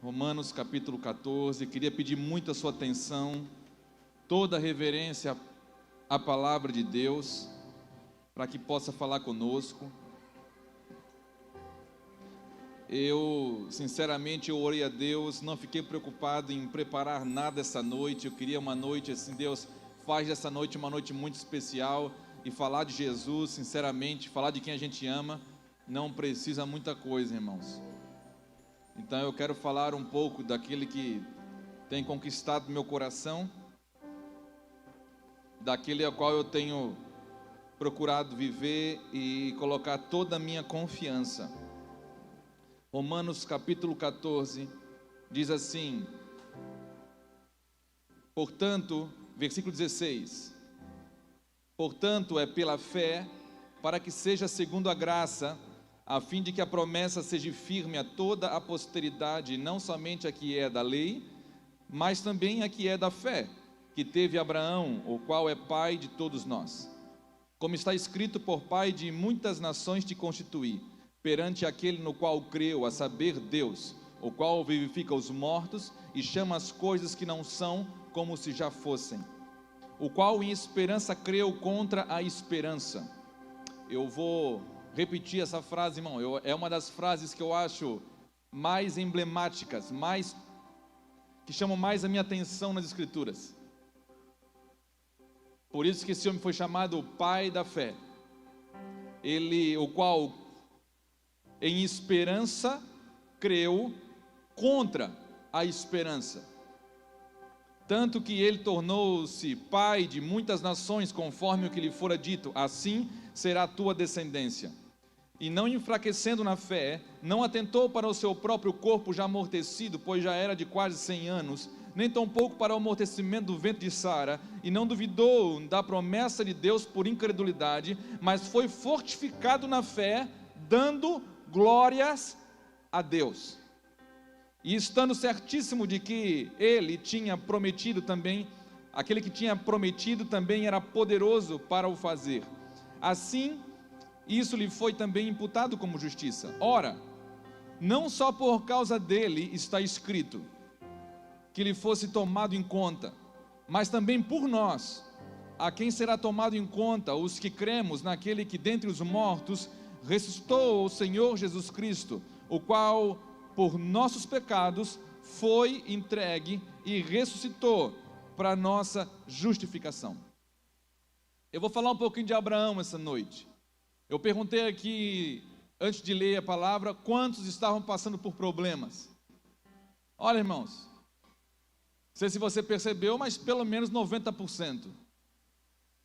Romanos capítulo 14, queria pedir muito a sua atenção, toda a reverência à palavra de Deus, para que possa falar conosco. Sinceramente, eu orei a Deus, não fiquei preocupado em preparar nada essa noite. Eu queria uma noite assim, Deus, faz dessa noite uma noite muito especial, e falar de Jesus, sinceramente, falar de quem a gente ama, não precisa muita coisa, irmãos. Então eu quero falar um pouco daquele que tem conquistado meu coração, daquele ao qual eu tenho procurado viver e colocar toda a minha confiança. Romanos capítulo 14 diz assim, portanto, versículo 16: portanto é pela fé, para que seja segundo a graça, a fim de que a promessa seja firme a toda a posteridade, não somente a que é da lei, mas também a que é da fé, que teve Abraão, o qual é pai de todos nós. Como está escrito, por pai de muitas nações te constituí, perante aquele no qual creu, a saber, Deus, o qual vivifica os mortos e chama as coisas que não são como se já fossem, o qual em esperança creu contra a esperança. Eu vou repetir essa frase, irmão. É uma das frases que eu acho mais emblemáticas, que chamam mais a minha atenção nas Escrituras. Por isso que esse homem foi chamado o pai da fé. Ele, o qual em esperança creu contra a esperança, tanto que ele tornou-se pai de muitas nações, conforme o que lhe fora dito, assim será a tua descendência. E não enfraquecendo na fé, não atentou para o seu próprio corpo já amortecido, pois já era de quase 100 anos, nem tampouco para o amortecimento do ventre de Sara, e não duvidou da promessa de Deus por incredulidade, mas foi fortificado na fé, dando glórias a Deus. E estando certíssimo de que ele tinha prometido também, aquele que tinha prometido também era poderoso para o fazer. Assim, isso lhe foi também imputado como justiça. Ora, não só por causa dele está escrito que lhe fosse tomado em conta, mas também por nós, a quem será tomado em conta, os que cremos naquele que dentre os mortos ressuscitou o Senhor Jesus Cristo, o qual por nossos pecados foi entregue e ressuscitou para nossa justificação. Eu vou falar um pouquinho de Abraão essa noite. Eu perguntei aqui, antes de ler a palavra, quantos estavam passando por problemas. Olha, irmãos, não sei se você percebeu, mas pelo menos 90%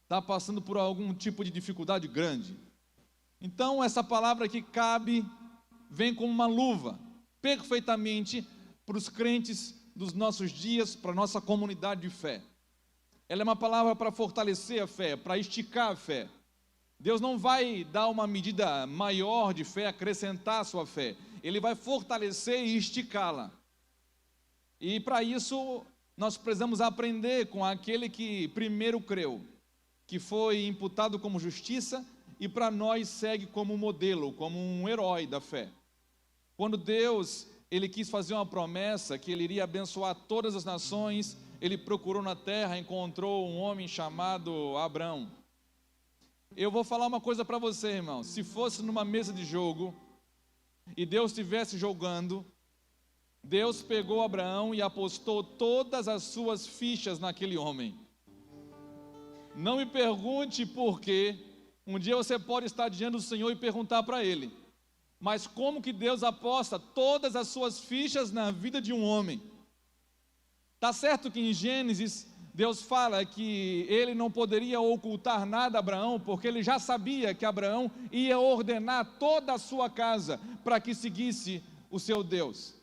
está passando por algum tipo de dificuldade grande. Então essa palavra aqui vem como uma luva, perfeitamente para os crentes dos nossos dias, para a nossa comunidade de fé. Ela é uma palavra para fortalecer a fé, para esticar a fé. Deus não vai dar uma medida maior de fé, acrescentar a sua fé. Ele vai fortalecer e esticá-la. E para isso, nós precisamos aprender com aquele que primeiro creu, que foi imputado como justiça e para nós segue como modelo, como um herói da fé. Quando Deus, ele quis fazer uma promessa que ele iria abençoar todas as nações, ele procurou na terra, encontrou um homem chamado Abraão. Eu vou falar uma coisa para você, irmão. Se fosse numa mesa de jogo e Deus estivesse jogando, Deus pegou Abraão e apostou todas as suas fichas naquele homem. Não me pergunte por quê. Um dia você pode estar diante do Senhor e perguntar para Ele, mas como que Deus aposta todas as suas fichas na vida de um homem? Está certo que em Gênesis Deus fala que ele não poderia ocultar nada a Abraão, porque ele já sabia que Abraão ia ordenar toda a sua casa para que seguisse o seu Deus.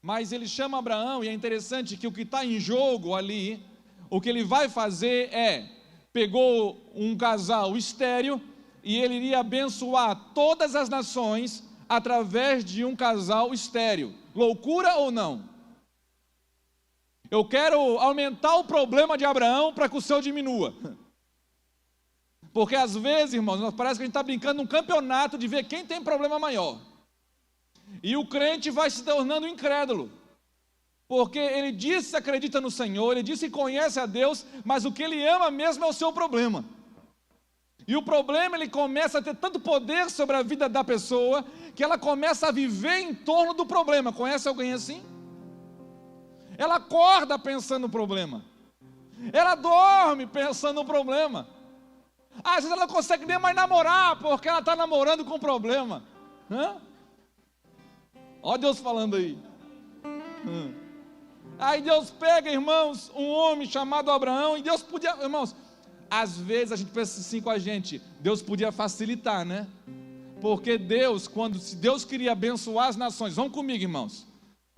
Mas ele chama Abraão, e é interessante que o que está em jogo ali, o que ele vai fazer pegou um casal estéril, e ele iria abençoar todas as nações através de um casal estéril. Loucura ou não? Eu quero aumentar o problema de Abraão para que o seu diminua. Porque às vezes, irmãos, parece que a gente está brincando num campeonato de ver quem tem problema maior. E o crente vai se tornando incrédulo. Porque ele disse que acredita no Senhor, ele disse que conhece a Deus, mas o que ele ama mesmo é o seu problema. E o problema, ele começa a ter tanto poder sobre a vida da pessoa, que ela começa a viver em torno do problema. Conhece alguém assim? Ela acorda pensando no problema. Ela dorme pensando no problema. Às vezes ela não consegue nem mais namorar, porque ela está namorando com problema. Olha Deus falando aí. Aí Deus pega, irmãos, um homem chamado Abraão, e Deus podia, irmãos, às vezes a gente pensa assim com a gente, Deus podia facilitar, né? Porque Deus, se Deus queria abençoar as nações, vão comigo, irmãos,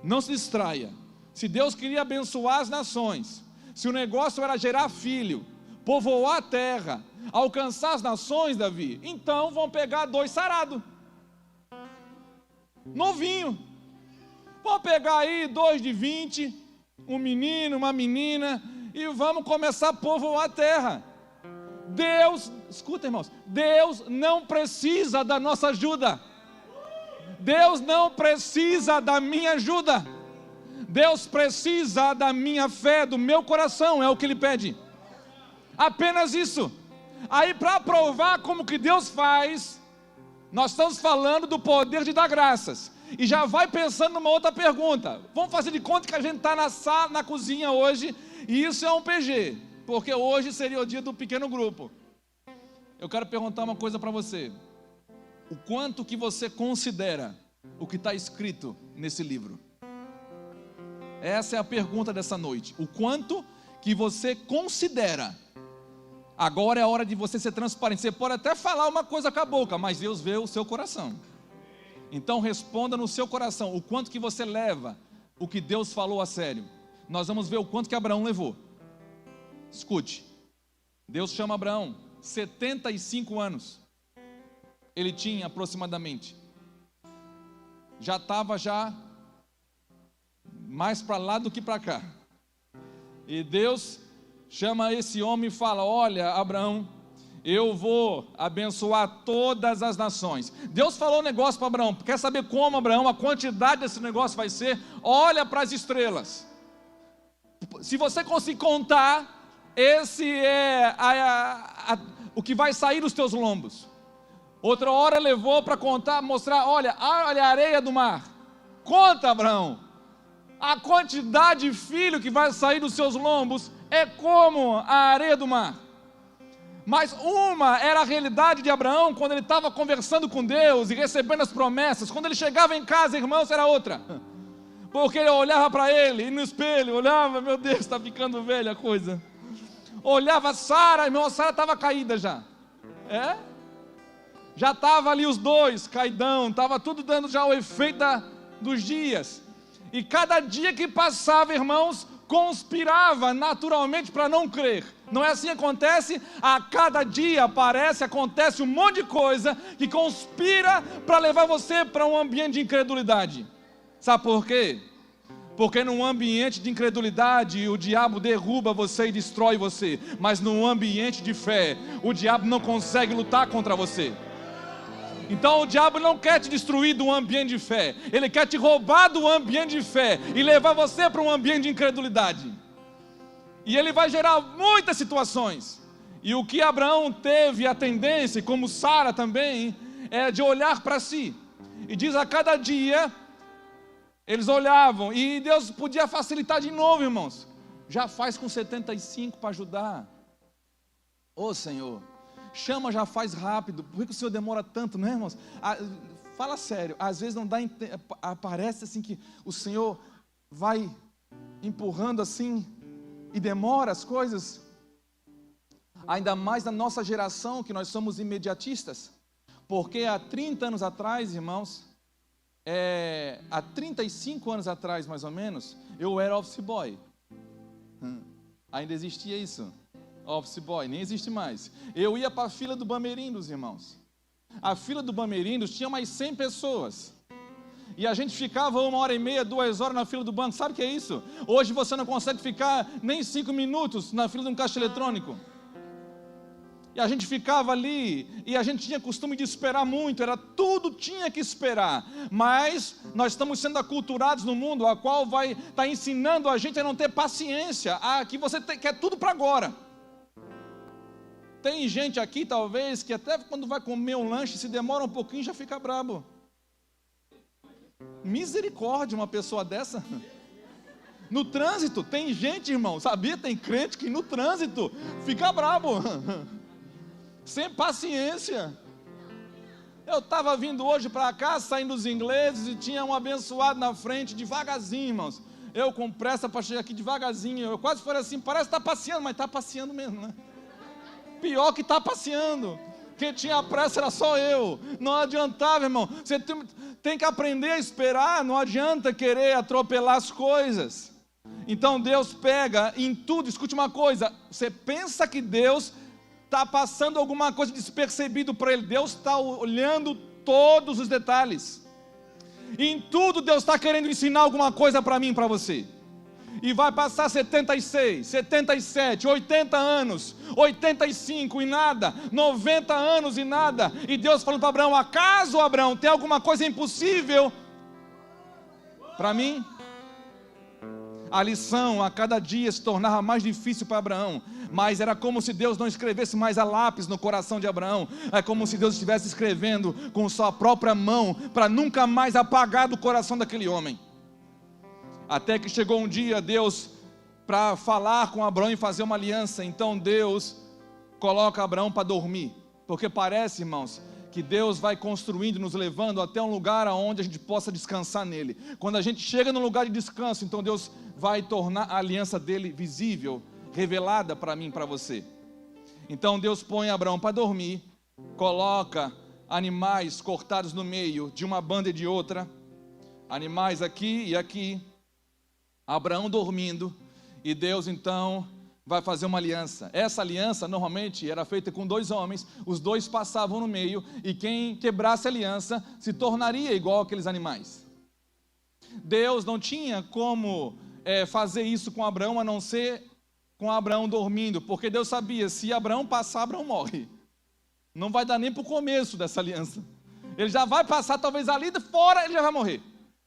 não se distraia. Se Deus queria abençoar as nações, se o negócio era gerar filho, povoar a terra, alcançar as nações, Davi, então vão pegar 2 sarados, novinho, vão pegar aí 2 de 20, um menino, uma menina, e vamos começar a povoar a terra. Deus, escuta, irmãos, Deus não precisa da nossa ajuda. Deus não precisa da minha ajuda. Deus precisa da minha fé, do meu coração, é o que Ele pede. Apenas isso. Aí, para provar como que Deus faz, nós estamos falando do poder de dar graças. E já vai pensando numa outra pergunta. Vamos fazer de conta que a gente está na cozinha hoje, e isso é um PG, porque hoje seria o dia do pequeno grupo. Eu quero perguntar uma coisa para você. O quanto que você considera o que está escrito nesse livro? Essa é a pergunta dessa noite. O quanto que você considera? Agora é a hora de você ser transparente. Você pode até falar uma coisa com a boca, mas Deus vê o seu coração. Então responda no seu coração, o quanto que você leva o que Deus falou a sério. Nós vamos ver o quanto que Abraão levou. Escute, Deus chama Abraão, 75 anos, ele tinha aproximadamente, já estava mais para lá do que para cá, e Deus chama esse homem e fala: olha, Abraão, eu vou abençoar todas as nações. Deus falou um negócio para Abraão. Quer saber como, Abraão? A quantidade desse negócio vai ser? Olha para as estrelas. Se você conseguir contar, esse é o que vai sair dos teus lombos. Outra hora levou para contar, mostrar, olha a areia do mar. Conta, Abraão. A quantidade de filho que vai sair dos seus lombos é como a areia do mar. Mas uma era a realidade de Abraão quando ele estava conversando com Deus e recebendo as promessas. Quando ele chegava em casa, irmãos, era outra. Porque ele olhava para ele e no espelho, olhava, meu Deus, está ficando velha a coisa. Olhava Sara, irmão, Sara estava caída já. Já estava ali os dois, caidão, estava tudo dando já o efeito dos dias. E cada dia que passava, irmãos, conspirava naturalmente para não crer. Não é assim que acontece? A cada dia acontece um monte de coisa que conspira para levar você para um ambiente de incredulidade. Sabe por quê? Porque num ambiente de incredulidade o diabo derruba você e destrói você. Mas num ambiente de fé, o diabo não consegue lutar contra você. Então o diabo não quer te destruir do ambiente de fé. Ele quer te roubar do ambiente de fé e levar você para um ambiente de incredulidade. E ele vai gerar muitas situações. E o que Abraão teve a tendência, como Sara também, é de olhar para si. E diz a cada dia, eles olhavam. E Deus podia facilitar de novo, irmãos. Já faz com 75 para ajudar. Ô Senhor, chama, já faz rápido. Por que o Senhor demora tanto, não é, irmãos? Fala sério, às vezes não dá, parece assim que o Senhor vai empurrando assim e demora as coisas. Ainda mais na nossa geração, que nós somos imediatistas. Porque há 30 anos atrás, irmãos, há 35 anos atrás mais ou menos, eu era office boy. Ainda existia isso. Office boy, nem existe mais. Eu ia para a fila do Bamerindos, irmãos. A fila do Bamerindos tinha mais 100 pessoas. E a gente ficava 1h30, 2 horas na fila do banco. Sabe o que é isso? Hoje você não consegue ficar nem 5 minutos na fila de um caixa eletrônico. E a gente ficava ali, e a gente tinha costume de esperar muito, tudo tinha que esperar. Mas nós estamos sendo aculturados no mundo, a qual vai estar ensinando a gente a não ter paciência, que você quer tudo para agora. Tem gente aqui, talvez, que até quando vai comer um lanche, se demora um pouquinho, já fica brabo. Misericórdia, uma pessoa dessa. No trânsito, tem gente, irmão, sabia? Tem crente que no trânsito fica brabo. Sem paciência. Eu estava vindo hoje para cá, saindo dos ingleses, e tinha um abençoado na frente, devagarzinho, irmãos. Eu com pressa para chegar aqui devagarzinho. Eu quase falei assim, parece que está passeando, mas está passeando mesmo, né? Pior que está passeando. Quem tinha pressa era só eu. Não adiantava, irmão. Você tem que aprender a esperar. Não adianta querer atropelar as coisas. Então Deus pega em tudo. Escute uma coisa. Você pensa que Deus está passando alguma coisa despercebido para ele. Deus está olhando todos os detalhes. Em tudo Deus está querendo ensinar alguma coisa para mim e para você. E vai passar 76, 77, 80 anos, 85 e nada, 90 anos e nada. E Deus falando para Abraão, acaso Abraão tem alguma coisa impossível para mim? A lição a cada dia se tornava mais difícil para Abraão, mas era como se Deus não escrevesse mais a lápis no coração de Abraão. É como se Deus estivesse escrevendo com sua própria mão, para nunca mais apagar do coração daquele homem. Até que chegou um dia, Deus, para falar com Abraão e fazer uma aliança. Então Deus coloca Abraão para dormir, porque parece, irmãos, que Deus vai construindo, nos levando até um lugar onde a gente possa descansar nele. Quando a gente chega no lugar de descanso, então Deus vai tornar a aliança dele visível, revelada para mim e para você. Então Deus põe Abraão para dormir, coloca animais cortados no meio de uma banda e de outra, animais aqui e aqui, Abraão dormindo, e Deus então vai fazer uma aliança. Essa aliança normalmente era feita com 2 homens, os 2 passavam no meio, e quem quebrasse a aliança se tornaria igual aqueles animais. Deus não tinha como fazer isso com Abraão, a não ser com Abraão dormindo, porque Deus sabia, se Abraão passar, Abraão morre. Não vai dar nem para o começo dessa aliança. Ele já vai passar, talvez ali de fora, ele já vai morrer.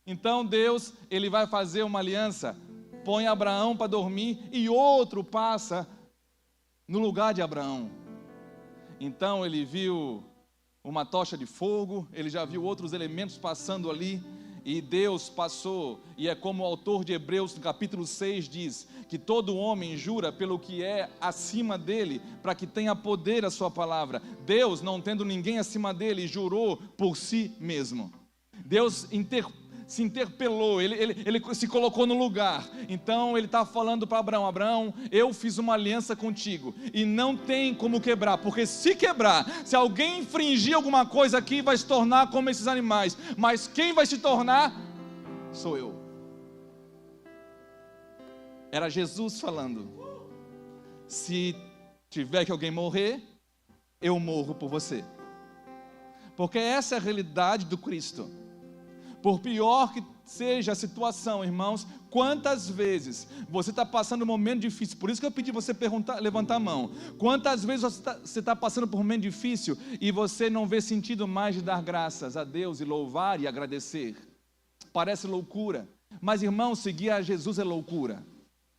Então Deus, ele vai fazer uma aliança, põe Abraão para dormir e outro passa no lugar de Abraão. Então ele viu uma tocha de fogo, ele já viu outros elementos passando ali, e Deus passou, e é como o autor de Hebreus no capítulo 6 diz, que todo homem jura pelo que é acima dele, para que tenha poder a sua palavra. Deus, não tendo ninguém acima dele, jurou por si mesmo. Deus se interpelou, ele se colocou no lugar. Então ele está falando para Abraão, Abraão, eu fiz uma aliança contigo, e não tem como quebrar, porque se quebrar, se alguém infringir alguma coisa aqui, vai se tornar como esses animais, mas quem vai se tornar, sou eu. Era Jesus falando, se tiver que alguém morrer, eu morro por você, porque essa é a realidade do Cristo. Por pior que seja a situação, irmãos, quantas vezes você está passando um momento difícil, por isso que eu pedi você levantar a mão, quantas vezes você está passando por um momento difícil, e você não vê sentido mais de dar graças a Deus, e louvar e agradecer, parece loucura, mas irmãos, seguir a Jesus é loucura,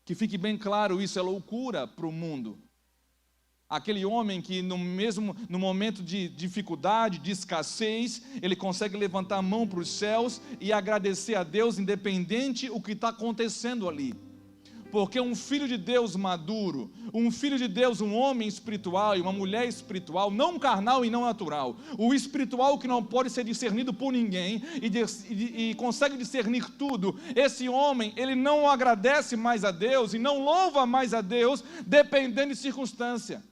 que fique bem claro isso, é loucura para o mundo. Aquele homem que no momento de dificuldade, de escassez, ele consegue levantar a mão para os céus e agradecer a Deus, independente o que está acontecendo ali. Porque um filho de Deus maduro, um filho de Deus, um homem espiritual e uma mulher espiritual, não carnal e não natural, o espiritual que não pode ser discernido por ninguém e consegue discernir tudo, esse homem, ele não agradece mais a Deus e não louva mais a Deus, dependendo de circunstância.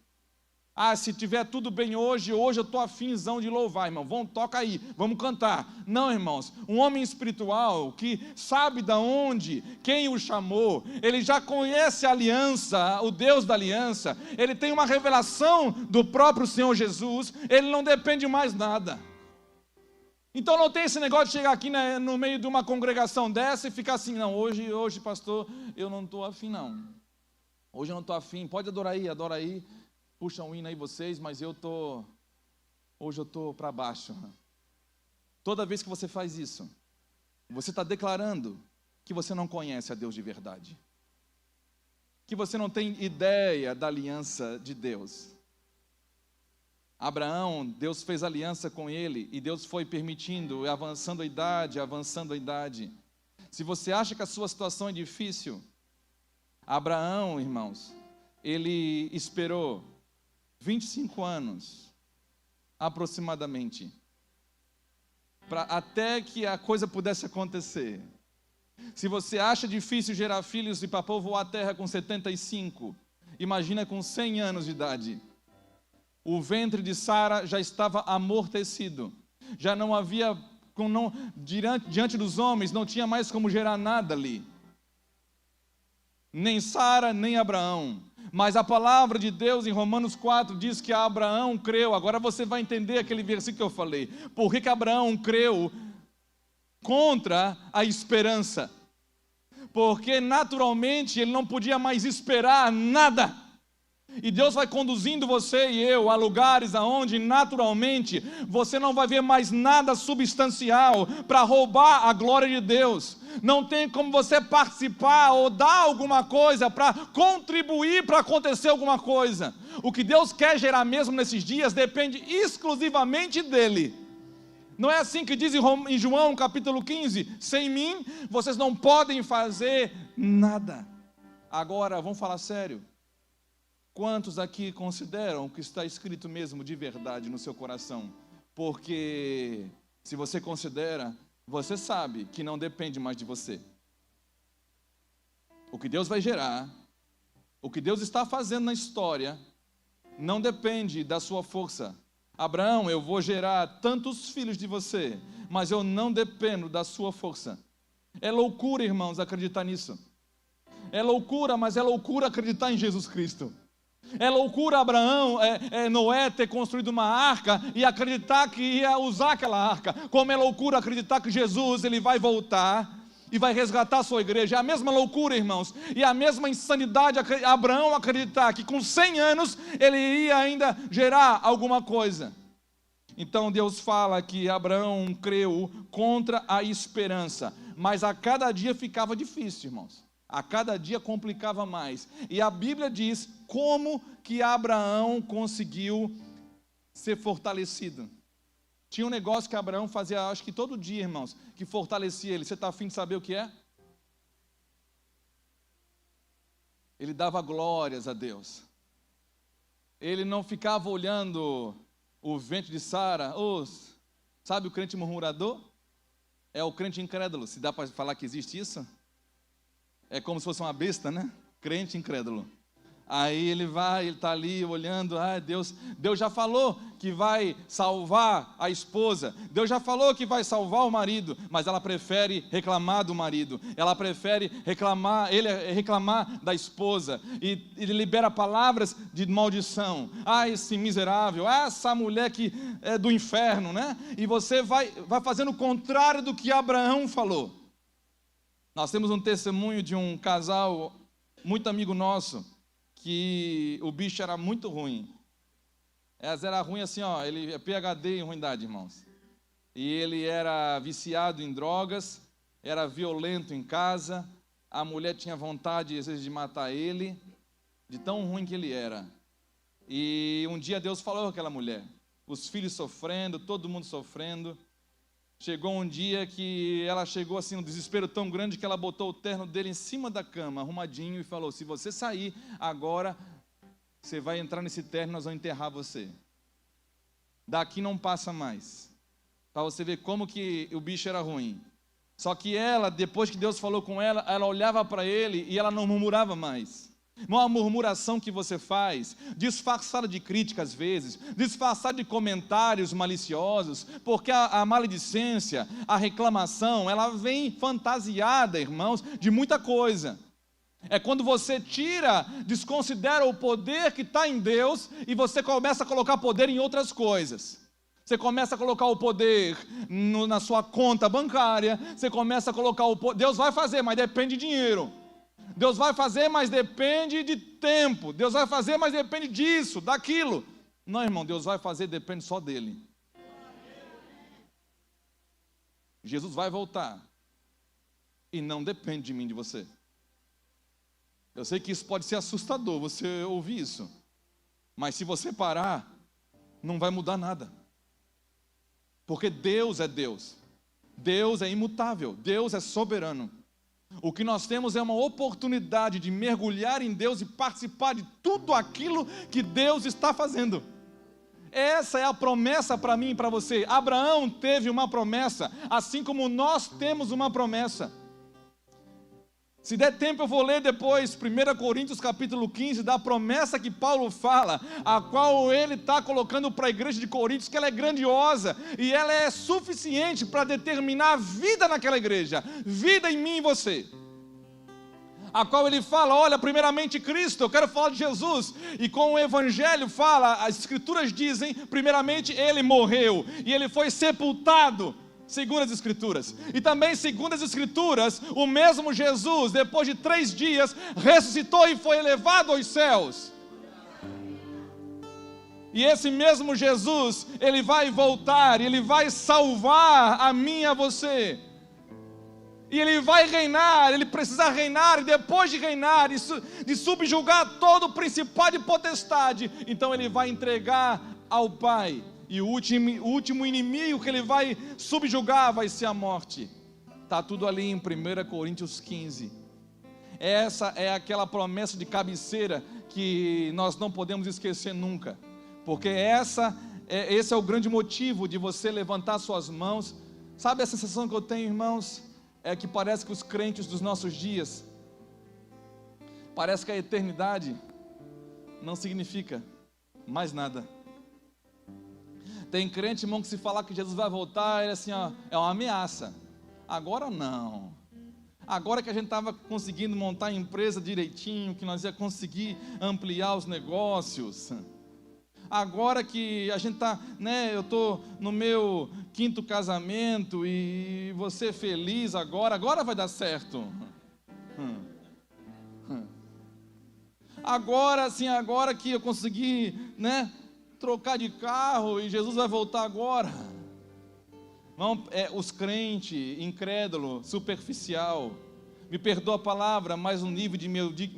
Se tiver tudo bem hoje eu estou afinzão de louvar, irmão, toca aí, vamos cantar. Não, irmãos, um homem espiritual que sabe de onde, quem o chamou, ele já conhece a aliança, o Deus da aliança, ele tem uma revelação do próprio Senhor Jesus, ele não depende mais nada. Então não tem esse negócio de chegar aqui no meio de uma congregação dessa e ficar assim, não, hoje pastor, eu não estou afim não, hoje eu não estou afim, pode adorar aí, adora aí. Puxa um hino aí vocês, mas hoje eu estou para baixo. Toda vez que você faz isso, você está declarando que você não conhece a Deus de verdade, que você não tem ideia da aliança de Deus. Abraão, Deus fez aliança com ele, e Deus foi permitindo, avançando a idade. Se você acha que a sua situação é difícil, Abraão, irmãos, ele esperou 25 anos, aproximadamente, até que a coisa pudesse acontecer. Se você acha difícil gerar filhos e para povoar a terra com 75, imagina com 100 anos de idade. O ventre de Sara já estava amortecido, já não havia, diante dos homens, não tinha mais como gerar nada ali. Nem Sara, nem Abraão. Mas a palavra de Deus em Romanos 4 diz que Abraão creu. Agora você vai entender aquele versículo que eu falei. Por que Abraão creu contra a esperança? Porque naturalmente ele não podia mais esperar nada. E Deus vai conduzindo você e eu a lugares aonde naturalmente você não vai ver mais nada substancial para roubar a glória de Deus. Não tem como você participar ou dar alguma coisa para contribuir para acontecer alguma coisa. O que Deus quer gerar mesmo nesses dias depende exclusivamente dEle. Não é assim que diz em João capítulo 15: sem mim vocês não podem fazer nada. Agora, vamos falar sério. Quantos aqui consideram que está escrito mesmo de verdade no seu coração? Porque se você considera, você sabe que não depende mais de você. O que Deus vai gerar, o que Deus está fazendo na história, não depende da sua força. Abraão, eu vou gerar tantos filhos de você, mas eu não dependo da sua força. É loucura, irmãos, acreditar nisso. É loucura, mas é loucura acreditar em Jesus Cristo. É loucura Noé ter construído uma arca e acreditar que ia usar aquela arca. Como é loucura acreditar que Jesus ele vai voltar e vai resgatar a sua igreja. É a mesma loucura, irmãos. E a mesma insanidade Abraão acreditar que com 100 anos ele ia ainda gerar alguma coisa. Então Deus fala que Abraão creu contra a esperança. Mas a cada dia ficava difícil, irmãos. A cada dia complicava mais. E a Bíblia diz como que Abraão conseguiu ser fortalecido. Tinha um negócio que Abraão fazia, acho que todo dia, irmãos, que fortalecia ele. Você está afim de saber o que é? Ele dava glórias a Deus. Ele não ficava olhando o ventre de Sara. Sabe o crente murmurador? É o crente incrédulo. Se dá para falar que existe isso? É como se fosse uma besta, né? Crente incrédulo. Aí ele está ali olhando, Deus já falou que vai salvar a esposa, Deus já falou que vai salvar o marido, mas ela prefere reclamar do marido, ela prefere reclamar da esposa, e ele libera palavras de maldição. Esse miserável, essa mulher que é do inferno, né? E você vai fazendo o contrário do que Abraão falou. Nós temos um testemunho de um casal muito amigo nosso, que o bicho era muito ruim. Era ruim assim, ele é PhD em ruindade, irmãos. E ele era viciado em drogas, era violento em casa, a mulher tinha vontade, às vezes, de matar ele, de tão ruim que ele era. E um dia Deus falou com aquela mulher, os filhos sofrendo, todo mundo sofrendo. Chegou um dia que ela chegou assim, um desespero tão grande que ela botou o terno dele em cima da cama, arrumadinho, e falou: se você sair agora, você vai entrar nesse terno, nós vamos enterrar você. Daqui não passa mais. Para você ver como que o bicho era ruim. Só que ela, depois que Deus falou com ela, ela olhava para ele e ela não murmurava mais. Uma murmuração que você faz, disfarçada de crítica às vezes, disfarçada de comentários maliciosos, porque a maledicência, a reclamação, ela vem fantasiada, irmãos, de muita coisa. É quando você desconsidera o poder que está em Deus e você começa a colocar poder em outras coisas. Você começa a colocar o poder na sua conta bancária, você começa a colocar o poder. Deus vai fazer, mas depende de dinheiro. Deus vai fazer, mas depende de tempo. Deus vai fazer, mas depende disso, daquilo. Não, irmão, Deus vai fazer, depende só dele. Jesus vai voltar. E não depende de mim, de você. Eu sei que isso pode ser assustador, você ouvir isso. Mas se você parar, não vai mudar nada. Porque Deus é Deus. Deus é imutável. Deus é soberano. O que nós temos é uma oportunidade de mergulhar em Deus e participar de tudo aquilo que Deus está fazendo. Essa é a promessa para mim e para você. Abraão teve uma promessa, assim como nós temos uma promessa. Se der tempo eu vou ler depois 1 Coríntios capítulo 15, da promessa que Paulo fala, a qual ele está colocando para a igreja de Coríntios, que ela é grandiosa, e ela é suficiente para determinar a vida naquela igreja, vida em mim e você. A qual ele fala, olha, primeiramente Cristo, eu quero falar de Jesus, e com o Evangelho fala, as Escrituras dizem, primeiramente ele morreu, e ele foi sepultado, segundo as Escrituras, e também segundo as Escrituras, o mesmo Jesus, depois de 3 dias, ressuscitou e foi elevado aos céus. E esse mesmo Jesus, ele vai voltar, ele vai salvar a mim e a você. E ele vai reinar, ele precisa reinar, e depois de reinar, de subjugar todo o principado e potestade, então ele vai entregar ao Pai, e o último inimigo que ele vai subjugar vai ser a morte. Está tudo ali em 1 Coríntios 15. Essa é aquela promessa de cabeceira que nós não podemos esquecer nunca, porque esse é o grande motivo de você levantar suas mãos. Sabe a sensação que eu tenho, irmãos? É que parece que os crentes dos nossos dias, parece que a eternidade não significa mais nada. Tem crente, irmão, que se falar que Jesus vai voltar, ele assim, ó, é uma ameaça. Agora não. Agora que a gente estava conseguindo montar a empresa direitinho, que nós ia conseguir ampliar os negócios. Agora que a gente está, né, eu estou no meu 5º casamento e você feliz agora vai dar certo. Agora sim, agora que eu consegui, né, trocar de carro e Jesus vai voltar agora. Não, os crentes, incrédulo, superficial, me perdoa a palavra, mas um nível de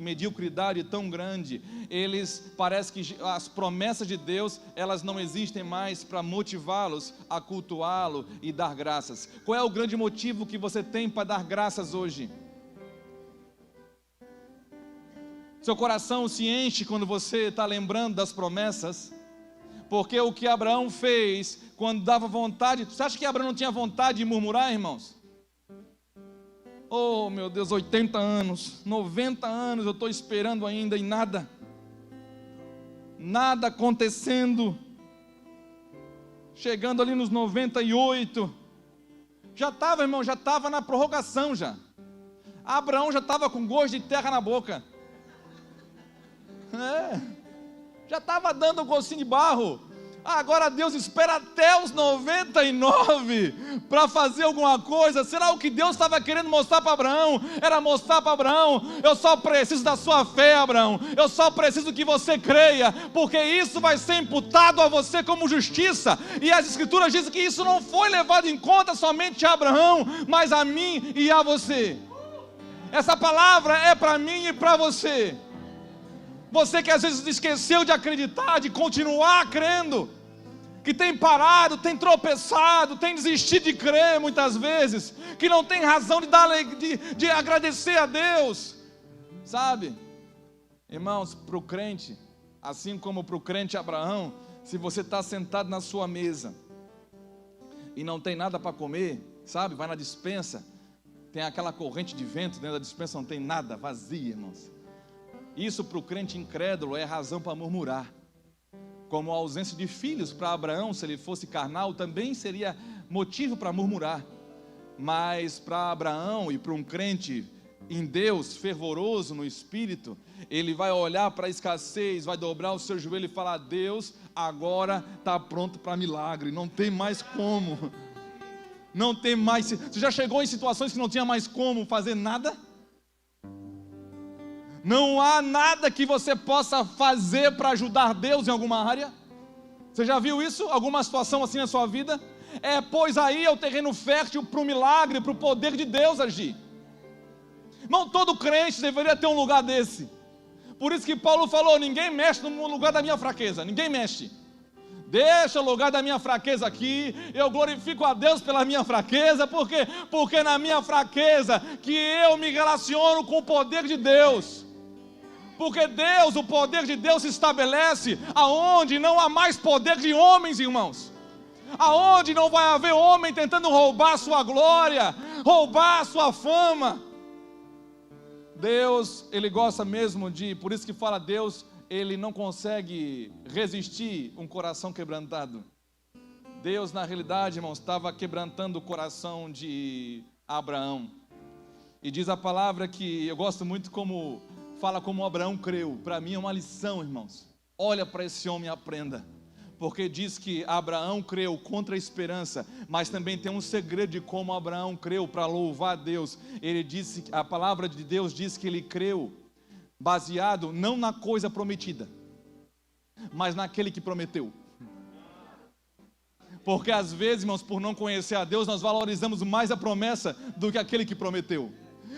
mediocridade tão grande, eles, parece que as promessas de Deus, elas não existem mais para motivá-los a cultuá-lo e dar graças. Qual é o grande motivo que você tem para dar graças hoje? Seu coração se enche quando você está lembrando das promessas, porque o que Abraão fez, quando dava vontade, você acha que Abraão não tinha vontade de murmurar, irmãos? Oh meu Deus, 80 anos, 90 anos, eu estou esperando ainda e nada acontecendo. Chegando ali nos 98, já estava, irmão, já estava na prorrogação já. Abraão já estava com gosto de terra na boca. Já estava dando um gostinho de barro. Agora Deus espera até os 99 para fazer alguma coisa. Será o que Deus estava querendo mostrar para Abraão? Era mostrar para Abraão: eu só preciso da sua fé, Abraão. Eu só preciso que você creia, porque isso vai ser imputado a você como justiça. E as Escrituras dizem que isso não foi levado em conta somente a Abraão, mas a mim e a você. Essa palavra é para mim e para você. Você que às vezes esqueceu de acreditar, de continuar crendo, que tem parado, tem tropeçado, tem desistido de crer muitas vezes, que não tem razão de agradecer a Deus, sabe? Irmãos, para o crente, assim como para o crente Abraão, se você está sentado na sua mesa e não tem nada para comer, sabe? Vai na despensa, tem aquela corrente de vento dentro da despensa, não tem nada, vazia, irmãos. Isso para o crente incrédulo é razão para murmurar. Como a ausência de filhos para Abraão, se ele fosse carnal, também seria motivo para murmurar. Mas para Abraão e para um crente em Deus, fervoroso no espírito, ele vai olhar para a escassez, vai dobrar o seu joelho e falar: Deus agora está pronto para milagre, não tem mais como. Não tem mais. Você já chegou em situações que não tinha mais como fazer nada? Não há nada que você possa fazer para ajudar Deus em alguma área. Você já viu isso? Alguma situação assim na sua vida? Pois aí é o terreno fértil para o milagre, para o poder de Deus agir. Irmão, todo crente deveria ter um lugar desse. Por isso que Paulo falou: ninguém mexe no lugar da minha fraqueza. Ninguém mexe. Deixa o lugar da minha fraqueza aqui. Eu glorifico a Deus pela minha fraqueza. Por quê? Porque na minha fraqueza que eu me relaciono com o poder de Deus. Porque Deus, o poder de Deus se estabelece aonde não há mais poder de homens, irmãos. Aonde não vai haver homem tentando roubar a sua glória, roubar a sua fama. Deus, Ele gosta mesmo por isso que fala Deus, Ele não consegue resistir um coração quebrantado. Deus, na realidade, irmãos, estava quebrantando o coração de Abraão. E diz a palavra que eu gosto muito como fala como Abraão creu. Para mim é uma lição, irmãos. Olha para esse homem e aprenda. Porque diz que Abraão creu contra a esperança, mas também tem um segredo de como Abraão creu para louvar a Deus. Ele disse, a palavra de Deus diz que ele creu baseado não na coisa prometida, mas naquele que prometeu. Porque às vezes, irmãos, por não conhecer a Deus, nós valorizamos mais a promessa do que aquele que prometeu.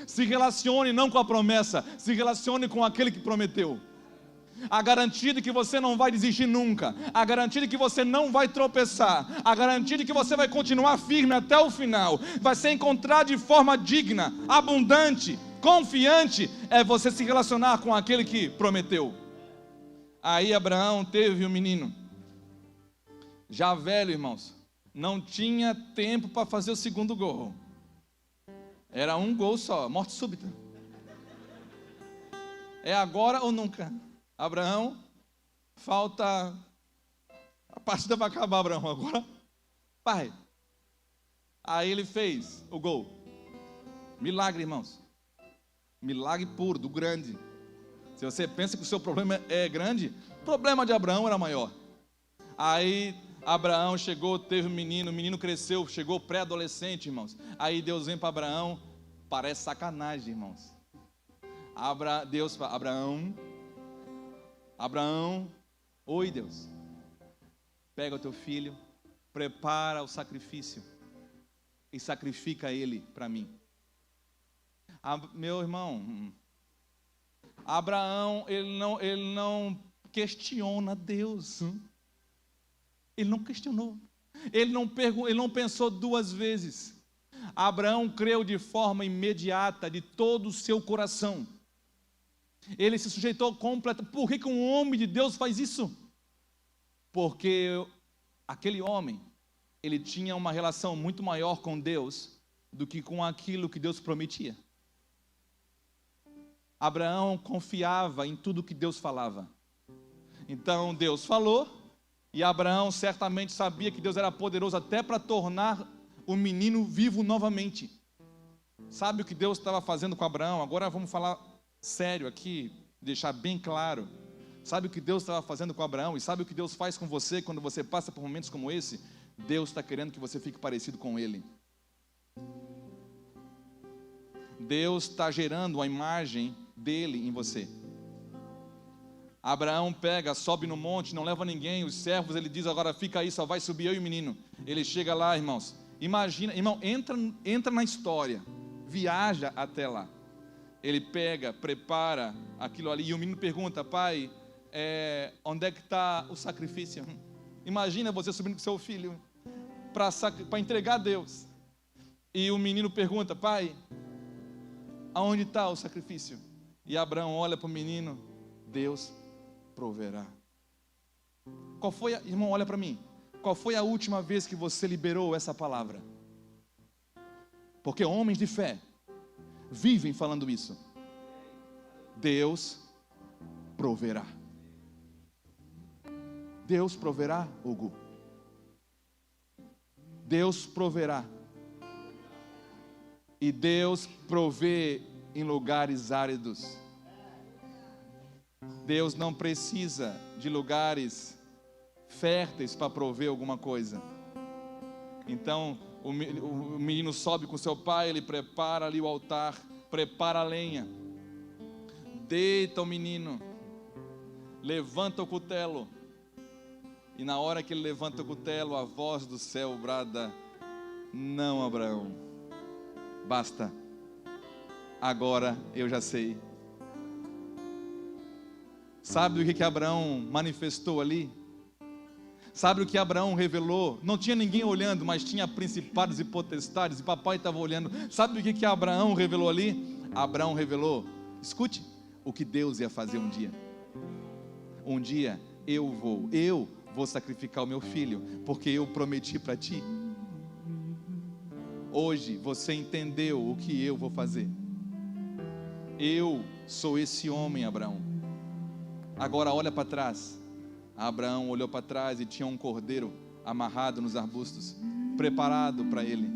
Se relacione não com a promessa, se relacione com aquele que prometeu. A garantia de que você não vai desistir nunca, a garantia de que você não vai tropeçar, a garantia de que você vai continuar firme até o final, vai ser encontrado de forma digna, abundante, confiante, é você se relacionar com aquele que prometeu. Aí Abraão teve um menino, já velho, irmãos, não tinha tempo para fazer o segundo gol, era um gol só, morte súbita. É agora ou nunca. Abraão, falta, a partida vai acabar, Abraão, agora, pai. Aí ele fez o gol. Milagre, irmãos. Milagre puro, do grande. Se você pensa que o seu problema é grande, o problema de Abraão era maior. Aí Abraão chegou, teve um menino, o menino cresceu, chegou pré-adolescente, irmãos. Aí Deus vem para Abraão, parece sacanagem, irmãos. Deus fala, Abraão, oi Deus, pega o teu filho, prepara o sacrifício e sacrifica ele para mim. Meu irmão, Abraão, ele não questiona Deus, ele não questionou, ele não pensou duas vezes. Abraão creu de forma imediata, de todo o seu coração. Ele se sujeitou completamente. Por que um homem de Deus faz isso? Porque aquele homem, ele tinha uma relação muito maior com Deus do que com aquilo que Deus prometia. Abraão confiava em tudo que Deus falava. Então Deus falou, e Abraão certamente sabia que Deus era poderoso até para tornar o menino vivo novamente. Sabe o que Deus estava fazendo com Abraão? Agora vamos falar sério aqui, deixar bem claro. Sabe o que Deus estava fazendo com Abraão? E sabe o que Deus faz com você quando você passa por momentos como esse? Deus está querendo que você fique parecido com Ele. Deus está gerando a imagem dele em você. Abraão pega, sobe no monte, não leva ninguém, os servos, ele diz, agora fica aí, só vai subir eu e o menino. Ele chega lá, irmãos, imagina, irmão, entra na história, viaja até lá. Ele pega, prepara aquilo ali, e o menino pergunta, pai, onde é que está o sacrifício? Imagina você subindo com seu filho para entregar a Deus. E o menino pergunta, pai, aonde está o sacrifício? E Abraão olha para o menino, Deus proverá. Irmão, olha para mim, qual foi a última vez que você liberou essa palavra? Porque homens de fé vivem falando isso. Deus proverá. Deus proverá, Hugo. Deus proverá. E Deus provê em lugares áridos. Deus não precisa de lugares férteis para prover alguma coisa. Então, o menino sobe com seu pai, ele prepara ali o altar, prepara a lenha. deita o menino, levanta o cutelo, e na hora que ele levanta o cutelo, a voz do céu brada: não, Abraão, basta, agora eu já sei. Sabe o que Abraão manifestou ali? Sabe o que Abraão revelou? Não tinha ninguém olhando, mas tinha principados e potestades, e papai estava olhando. Sabe o que Abraão revelou ali? Abraão revelou, escute, o que Deus ia fazer um dia. Um dia eu vou sacrificar o meu filho, porque eu prometi para ti. Hoje você entendeu o que eu vou fazer. Eu sou esse homem, Abraão. Agora olha para trás. Abraão olhou para trás e tinha um cordeiro amarrado nos arbustos, preparado para ele.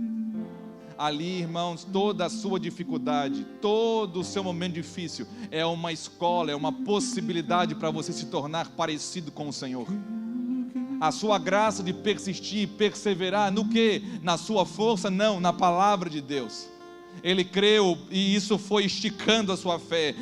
Ali, irmãos, toda a sua dificuldade, todo o seu momento difícil é uma escola, é uma possibilidade para você se tornar parecido com o Senhor. A sua graça de persistir, perseverar, no quê? Na sua força? Não, na palavra de Deus. Ele creu e isso foi esticando a sua fé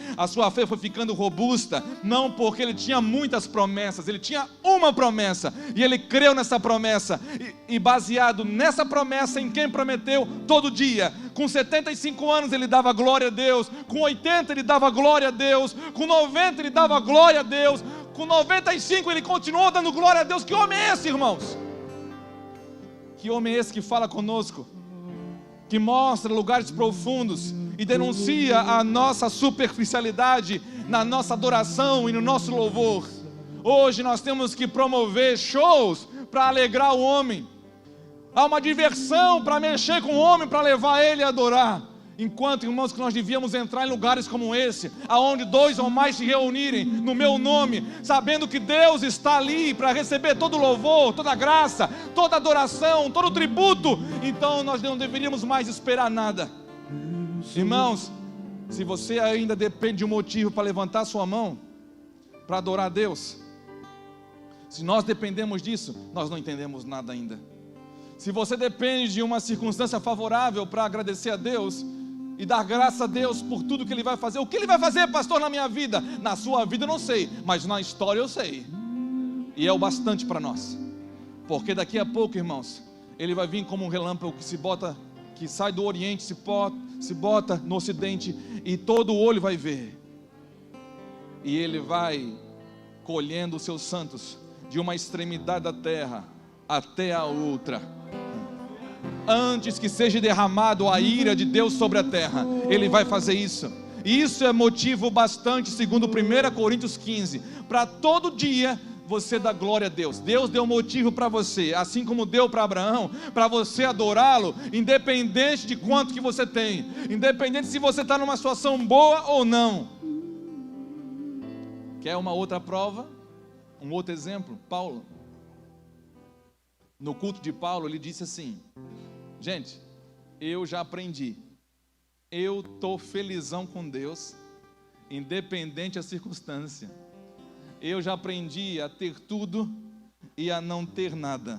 foi ficando robusta, não porque ele tinha muitas promessas, ele tinha uma promessa, e ele creu nessa promessa, e baseado nessa promessa em quem prometeu, todo dia, com 75 anos ele dava glória a Deus, com 80 ele dava glória a Deus, com 90 ele dava glória a Deus, com 95 ele continuou dando glória a Deus. Que homem é esse, irmãos? Que homem é esse que fala conosco, que mostra lugares profundos e denuncia a nossa superficialidade na nossa adoração e no nosso louvor? Hoje nós temos que promover shows para alegrar o homem. Há uma diversão para mexer com o homem, para levar ele a adorar. Enquanto, irmãos, que nós devíamos entrar em lugares como esse, aonde 2 ou mais se reunirem no meu nome, sabendo que Deus está ali para receber todo o louvor, toda a graça, toda a adoração, todo o tributo. Então nós não deveríamos mais esperar nada. Irmãos, se você ainda depende de um motivo para levantar sua mão, para adorar a Deus, se nós dependemos disso, nós não entendemos nada ainda. Se você depende de uma circunstância favorável para agradecer a Deus e dar graça a Deus por tudo que Ele vai fazer. O que Ele vai fazer, pastor, na minha vida? Na sua vida eu não sei, mas na história eu sei. E é o bastante para nós. Porque daqui a pouco, irmãos, Ele vai vir como um relâmpago que sai do Oriente, se bota no Ocidente, e todo o olho vai ver. E Ele vai colhendo os seus santos de uma extremidade da terra até a outra. Antes que seja derramado a ira de Deus sobre a terra, Ele vai fazer isso. E isso é motivo bastante, segundo 1 Coríntios 15, para todo dia você dar glória a Deus. Deus deu motivo para você, assim como deu para Abraão, para você adorá-lo, independente de quanto que você tem, independente se você está numa situação boa ou não. Quer uma outra prova? Um outro exemplo? Paulo. No culto de Paulo, ele disse assim: gente, eu já aprendi, eu estou felizão com Deus, independente da circunstância. Eu já aprendi a ter tudo e a não ter nada.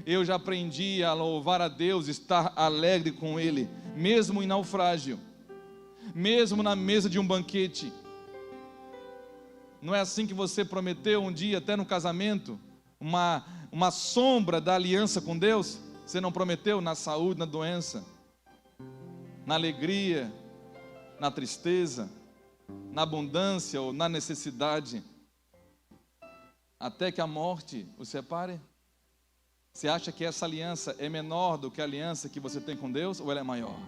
Eu já aprendi a louvar a Deus, estar alegre com Ele, mesmo em naufrágio, mesmo na mesa de um banquete. Não é assim que você prometeu um dia, até no casamento, uma sombra da aliança com Deus? Você não prometeu na saúde, na doença, na alegria, na tristeza, na abundância ou na necessidade, até que a morte os separe? Você acha que essa aliança é menor do que a aliança que você tem com Deus, ou ela é maior?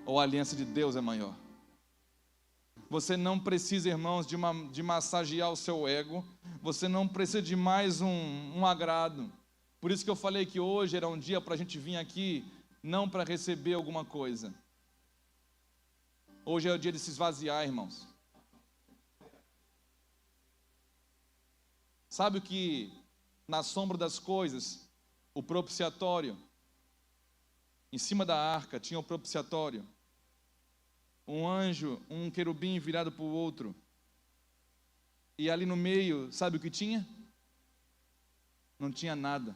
Ou a aliança de Deus é maior? Você não precisa, irmãos, de massagear o seu ego. Você não precisa de mais um agrado. Por isso que eu falei que hoje era um dia para a gente vir aqui, não para receber alguma coisa. Hoje é o dia de se esvaziar, irmãos. Sabe o que, na sombra das coisas, o propiciatório, em cima da arca tinha o propiciatório, um anjo, um querubim virado para o outro, e ali no meio, sabe o que tinha? Não tinha nada.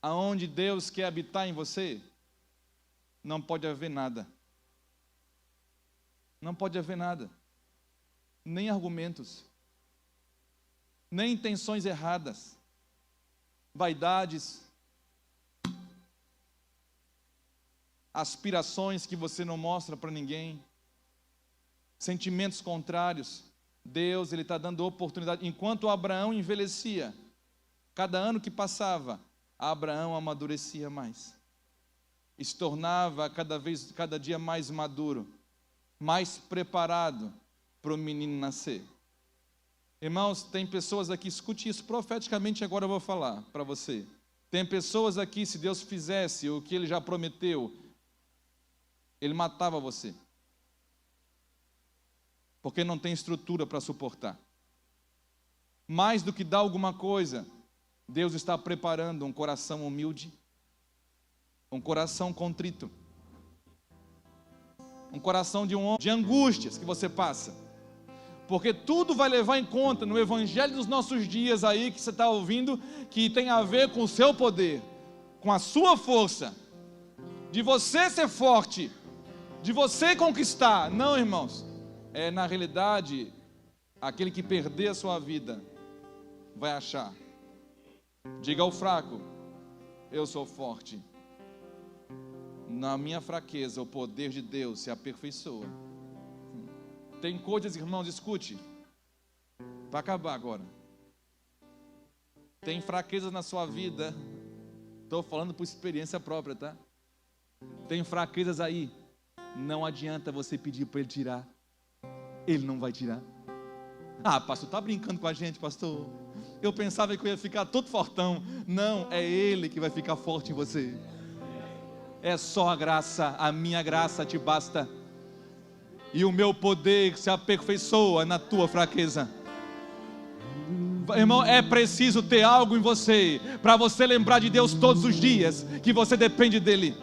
Aonde Deus quer habitar em você, não pode haver nada. Não pode haver nada, nem argumentos, nem intenções erradas, vaidades, aspirações que você não mostra para ninguém, sentimentos contrários. Deus, Ele está dando oportunidade. Enquanto Abraão envelhecia, cada ano que passava, Abraão amadurecia mais, e se tornava cada dia mais maduro, mais preparado para o menino nascer. Irmãos, tem pessoas aqui, escute isso profeticamente, agora eu vou falar para você. Tem pessoas aqui, se Deus fizesse o que Ele já prometeu, Ele matava você, porque não tem estrutura para suportar. Mais do que dar alguma coisa, Deus está preparando um coração humilde, um coração contrito, um coração de um homem de angústias que você passa, porque tudo vai levar em conta no evangelho dos nossos dias aí, que você está ouvindo, que tem a ver com o seu poder, com a sua força, de você ser forte, de você conquistar. Não, irmãos, na realidade, aquele que perder a sua vida, vai achar. Diga ao fraco, eu sou forte. Na minha fraqueza, o poder de Deus se aperfeiçoa. Tem coisas, irmãos, escute, para acabar agora. Tem fraquezas na sua vida, estou falando por experiência própria, tá? Tem fraquezas aí, não adianta você pedir para Ele tirar, Ele não vai tirar. Ah, pastor, está brincando com a gente, pastor? Eu pensava que eu ia ficar todo fortão. Não, é Ele que vai ficar forte em você. É só a graça, a minha graça te basta. E o meu poder se aperfeiçoa na tua fraqueza. Irmão, é preciso ter algo em você, para você lembrar de Deus todos os dias, que você depende dEle.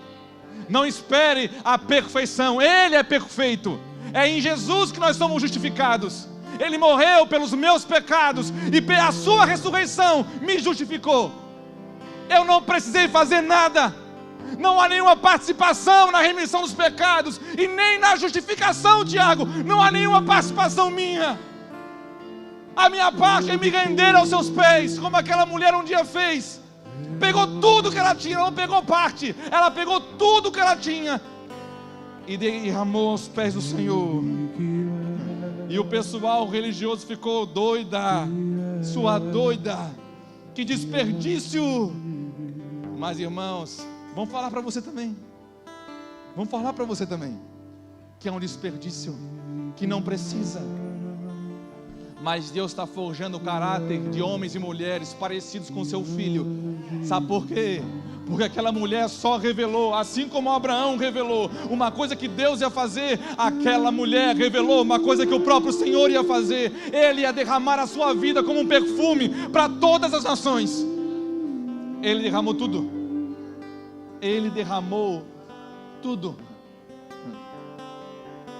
Não espere a perfeição, Ele é perfeito. É em Jesus que nós somos justificados. Ele morreu pelos meus pecados, e a sua ressurreição me justificou. Eu não precisei fazer nada. Não há nenhuma participação na remissão dos pecados, e nem na justificação, Tiago. Não há nenhuma participação minha. A minha parte é me render aos seus pés, como aquela mulher um dia fez. Pegou tudo que ela tinha, não pegou parte, ela pegou tudo que ela tinha e derramou aos pés do Senhor. E o pessoal religioso ficou doida, sua doida, que desperdício. Mas, irmãos, vamos falar para você também. Vamos falar para você também que é um desperdício, que não precisa. Mas Deus está forjando o caráter de homens e mulheres parecidos com seu filho. Sabe por quê? Porque aquela mulher só revelou, assim como Abraão revelou uma coisa que Deus ia fazer, aquela mulher revelou uma coisa que o próprio Senhor ia fazer. Ele ia derramar a sua vida como um perfume para todas as nações. Ele derramou tudo. Ele derramou tudo.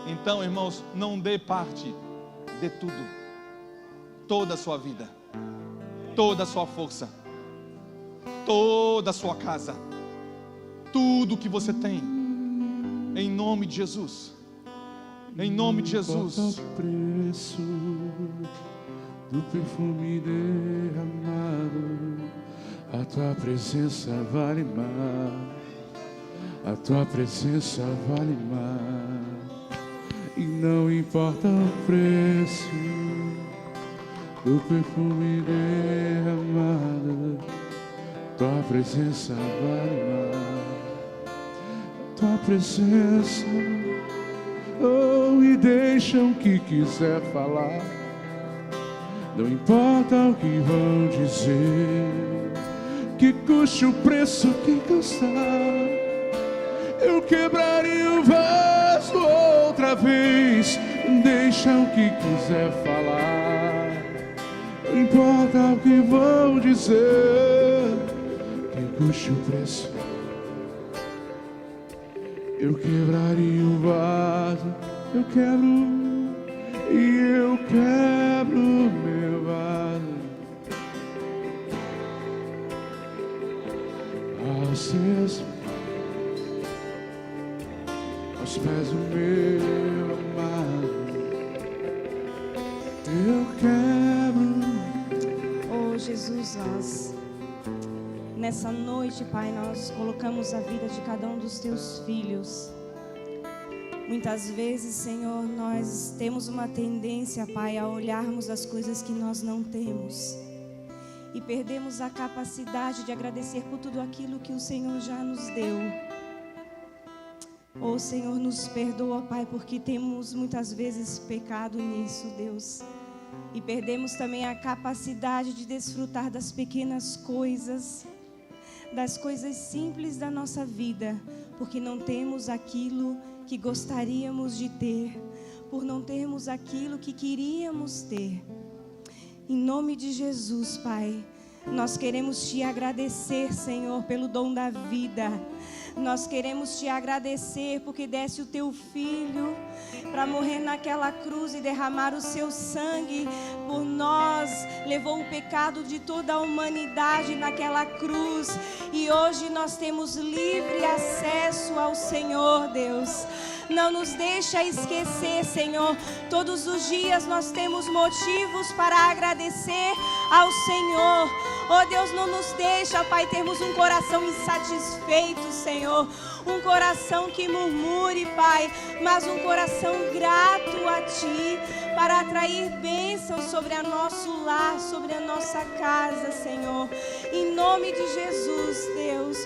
Então, irmãos, não dê parte, dê tudo. Toda a sua vida, toda a sua força, toda a sua casa, tudo que você tem, em nome de Jesus, em nome de Jesus. O preço do perfume derramado, a tua presença vale mais, a tua presença vale mais, e não importa o preço do perfume derramado, tua presença vale mais, tua presença. Oh, e deixa o que quiser falar, não importa o que vão dizer, que custe o preço que custar, eu quebraria o vaso outra vez. Deixa o que quiser falar, não importa o que vão dizer, que custe o preço. Eu quebraria o vaso, eu quebro, e eu quebro meu vaso aos pés do meu amado. nós nessa noite, Pai, nós colocamos a vida de cada um dos teus filhos. Muitas vezes, Senhor, nós temos uma tendência, Pai, a olharmos as coisas que nós não temos e perdemos a capacidade de agradecer por tudo aquilo que o Senhor já nos deu. Oh, Senhor, nos perdoa, Pai, porque temos muitas vezes pecado nisso, Deus. E perdemos também a capacidade de desfrutar das pequenas coisas, das coisas simples da nossa vida, porque não temos aquilo que gostaríamos de ter, por não termos aquilo que queríamos ter. Em nome de Jesus, Pai, nós queremos te agradecer, Senhor, pelo dom da vida. Nós queremos te agradecer porque desse o teu filho para morrer naquela cruz e derramar o seu sangue por nós, levou o pecado de toda a humanidade naquela cruz, e hoje nós temos livre acesso ao Senhor, Deus. Não nos deixa esquecer, Senhor, todos os dias nós temos motivos para agradecer ao Senhor. Oh Deus, não nos deixa, Pai, termos um coração insatisfeito, Senhor, um coração que murmure, Pai, mas um coração grato a Ti, para atrair bênçãos sobre o nosso lar, sobre a nossa casa, Senhor. Em nome de Jesus, Deus,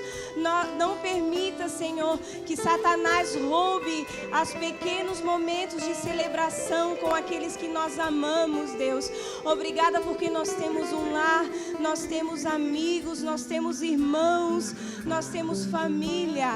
não permita, Senhor, que Satanás roube os pequenos momentos de celebração com aqueles que nós amamos, Deus. Obrigada porque nós temos um lar, nós temos amigos, nós temos irmãos, nós temos família.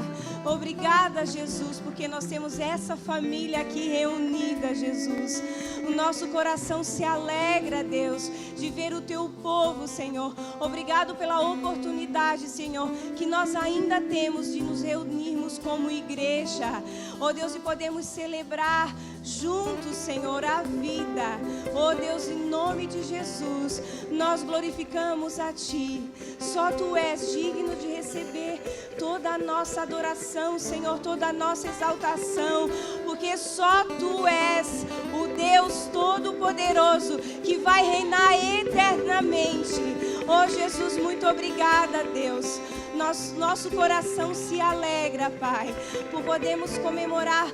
Obrigada, Jesus, porque nós temos essa família aqui reunida, Jesus. O nosso coração se alegra, Deus, de ver o teu povo, Senhor. Obrigado pela oportunidade, Senhor, que nós ainda temos de nos reunirmos como igreja. Oh Deus, e podemos celebrar juntos, Senhor, a vida. Oh Deus, em nome de Jesus, nós glorificamos a Ti. Só Tu és digno de receber toda a nossa adoração, Senhor, toda a nossa exaltação, porque só Tu és o Deus Todo-Poderoso que vai reinar eternamente. Oh Jesus, muito obrigada, Deus. Nosso coração se alegra, Pai, por podermos comemorar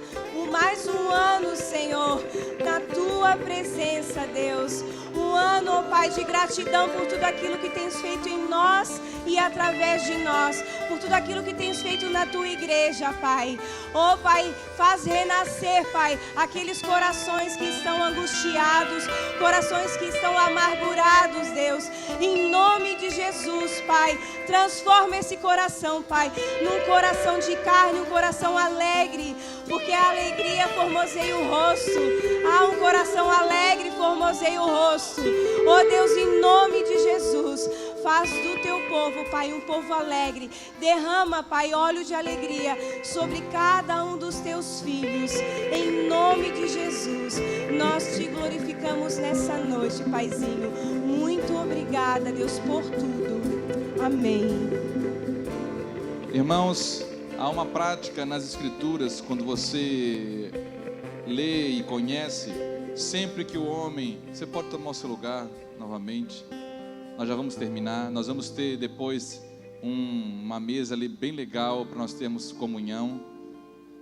mais um ano, Senhor, na Tua presença, Deus. Um ano, oh Pai, de gratidão por tudo aquilo que Tens feito em nós e através de nós, por tudo aquilo que Tens feito na Tua igreja, Pai. Oh Pai, faz renascer, Pai, aqueles corações que estão angustiados, corações que estão amargurados, Deus. Em nome de Jesus, Pai, transforma esse coração, Pai, num coração de carne, um coração alegre, porque a alegria formoseia o rosto. Ah, um coração alegre formoseia o rosto. Oh Deus, em nome de Jesus, faz do Teu povo, Pai, um povo alegre. Derrama, Pai, óleo de alegria sobre cada um dos Teus filhos. Em nome de Jesus, nós Te glorificamos nessa noite, Paizinho. Muito obrigada, Deus, por tudo. Amém. Irmãos, há uma prática nas Escrituras, quando você lê e conhece, sempre que o homem... Você pode tomar o seu lugar novamente. Nós já vamos terminar. Nós vamos ter depois uma mesa ali bem legal para nós termos comunhão,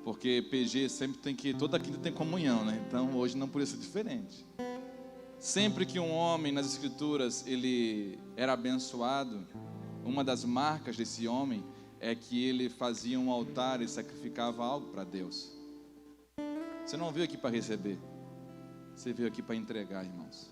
porque PG sempre tem que... Toda quinta tem comunhão, né? Então hoje não podia ser diferente. Sempre que um homem nas Escrituras ele era abençoado, uma das marcas desse homem é que ele fazia um altar e sacrificava algo para Deus. Você não veio aqui para receber, você veio aqui para entregar, irmãos.